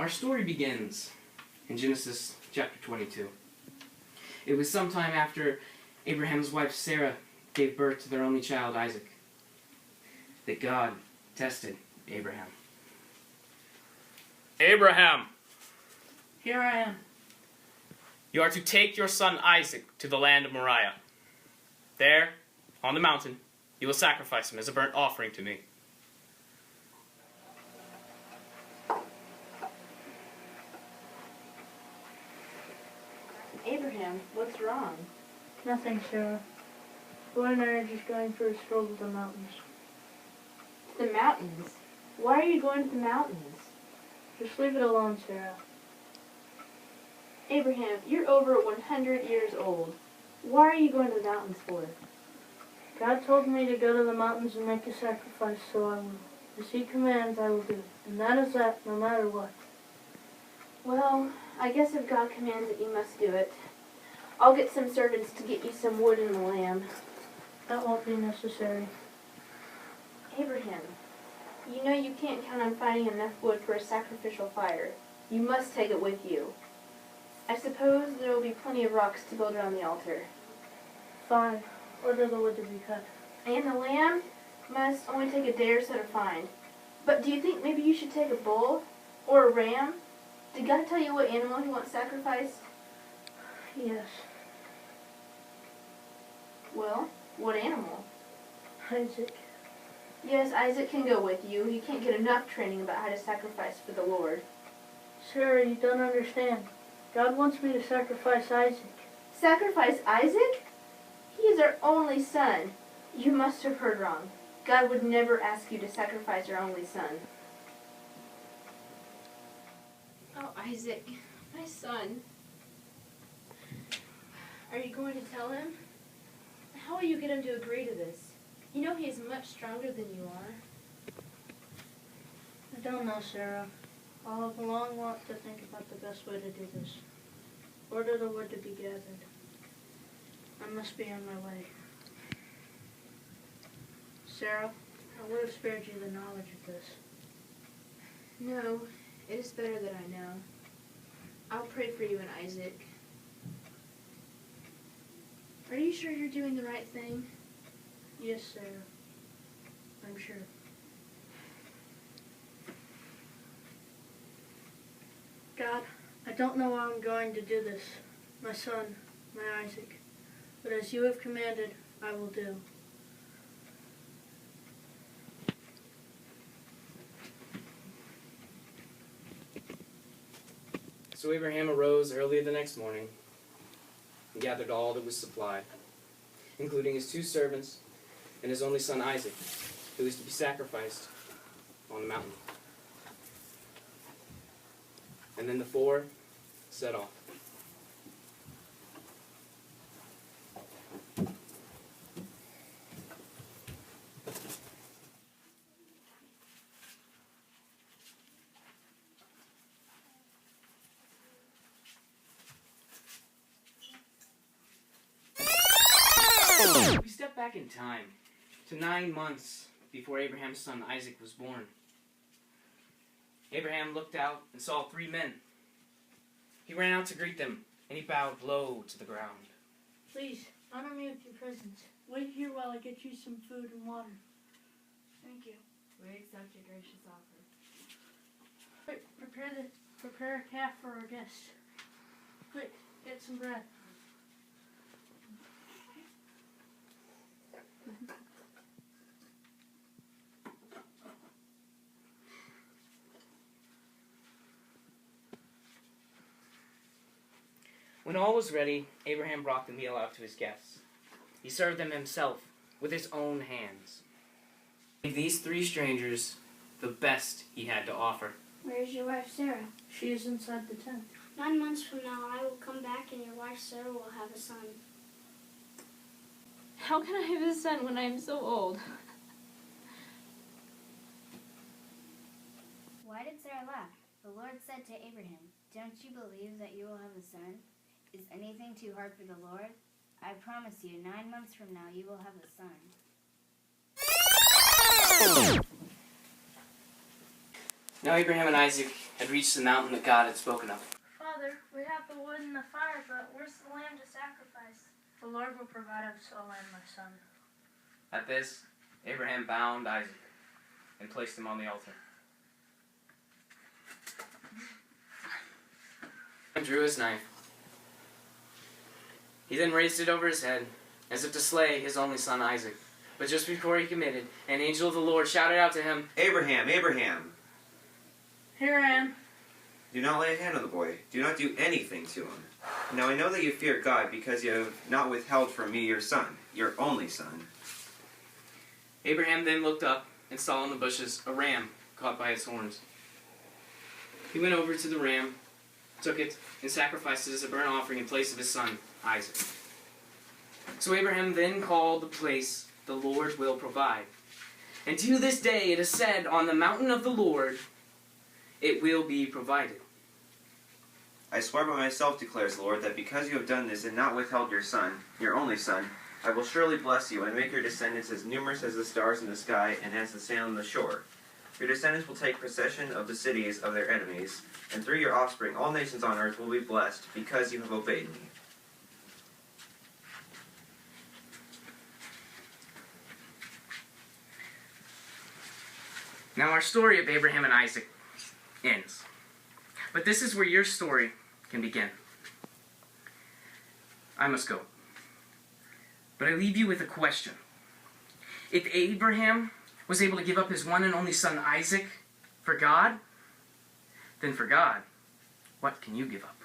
Our story begins in Genesis chapter 22. It was sometime after Abraham's wife Sarah gave birth to their only child Isaac that God tested Abraham. Abraham, Here I am. you are to take your son Isaac to the land of Moriah. There, on the mountain, you will sacrifice him as a burnt offering to me. Abraham, what's wrong? Nothing, Sarah. Boy and I are just going for a stroll to the mountains. The mountains? Why are you going to the mountains? Just leave it alone, Sarah. Abraham, you're over 100 years old. Why are you going to the mountains for? God told me to go to the mountains and make a sacrifice, so I will. As He commands, I will do it. And that is that, no matter what. Well, I guess if God commands it, you must do it. I'll get some servants to get you some wood and a lamb. That won't be necessary. Abraham, you know you can't count on finding enough wood for a sacrificial fire. You must take it with you. I suppose there will be plenty of rocks to build around the altar. Fine. Order the wood to be cut. And the lamb must only take a day or so to find. But do you think maybe you should take a bull or a ram? Did God tell you what animal He wants sacrificed? Yes. Well, what animal? Isaac. Yes, Isaac can go with you. He can't get enough training about how to sacrifice for the Lord. Sarah, you don't understand. God wants me to sacrifice Isaac. Sacrifice Isaac? He is our only son. You must have heard wrong. God would never ask you to sacrifice your only son. Oh, Isaac, my son. Are you going to tell him? How will you get him to agree to this? You know he is much stronger than you are. I don't know, Sarah. I'll have a long walk to think about the best way to do this. Order the wood to be gathered. I must be on my way. Sarah, I would have spared you the knowledge of this. No, it is better that I know. I'll pray for you and Isaac. Are you sure you're doing the right thing? Yes, Sarah. I'm sure. God, I don't know how I'm going to do this. My son, my Isaac. But as you have commanded, I will do. So Abraham arose early the next morning and gathered all that was supplied, including his 2 servants and his only son Isaac, who was to be sacrificed on the mountain. And then the 4 set off. We step back in time to 9 months before Abraham's son Isaac was born. Abraham looked out and saw 3 men. He ran out to greet them, and he bowed low to the ground. Please, honor me with your presence. Wait here while I get you some food and water. Thank you. We accept your gracious offer. Quick, prepare a calf for our guest. Quick, get some bread. When all was ready, Abraham brought the meal out to his guests. He served them himself with his own hands. He gave these 3 strangers the best he had to offer. Where's your wife, Sarah? She is inside the tent. 9 months from now, I will come back and your wife, Sarah, will have a son. How can I have a son when I am so old? Why did Sarah laugh? The Lord said to Abraham, "Don't you believe that you will have a son? Is anything too hard for the Lord? I promise you, 9 months from now you will have a son." Now Abraham and Isaac had reached the mountain that God had spoken of. Father, we have the wood and the fire, but where's the lamb to sacrifice? The Lord will provide us a lamb, my son. At this, Abraham bound Isaac and placed him on the altar. And drew his knife. He then raised it over his head, as if to slay his only son Isaac. But just before he committed, an angel of the Lord shouted out to him, Abraham, Abraham, Here I am. do not lay a hand on the boy. Do not do anything to him. Now I know that you fear God because you have not withheld from me your son, your only son. Abraham then looked up and saw in the bushes a ram caught by its horns. He went over to the ram, took it, and sacrificed it as a burnt offering in place of his son, Isaac. So Abraham then called the place, the Lord will provide. And to this day it is said, on the mountain of the Lord it will be provided. I swear by myself, declares the Lord, that because you have done this and not withheld your son, your only son, I will surely bless you and make your descendants as numerous as the stars in the sky and as the sand on the shore. Your descendants will take possession of the cities of their enemies, and through your offspring all nations on earth will be blessed because you have obeyed me. Now our story of Abraham and Isaac ends. But this is where your story can begin. I must go. But I leave you with a question. If Abraham was able to give up his one and only son Isaac for God, then for God, what can you give up?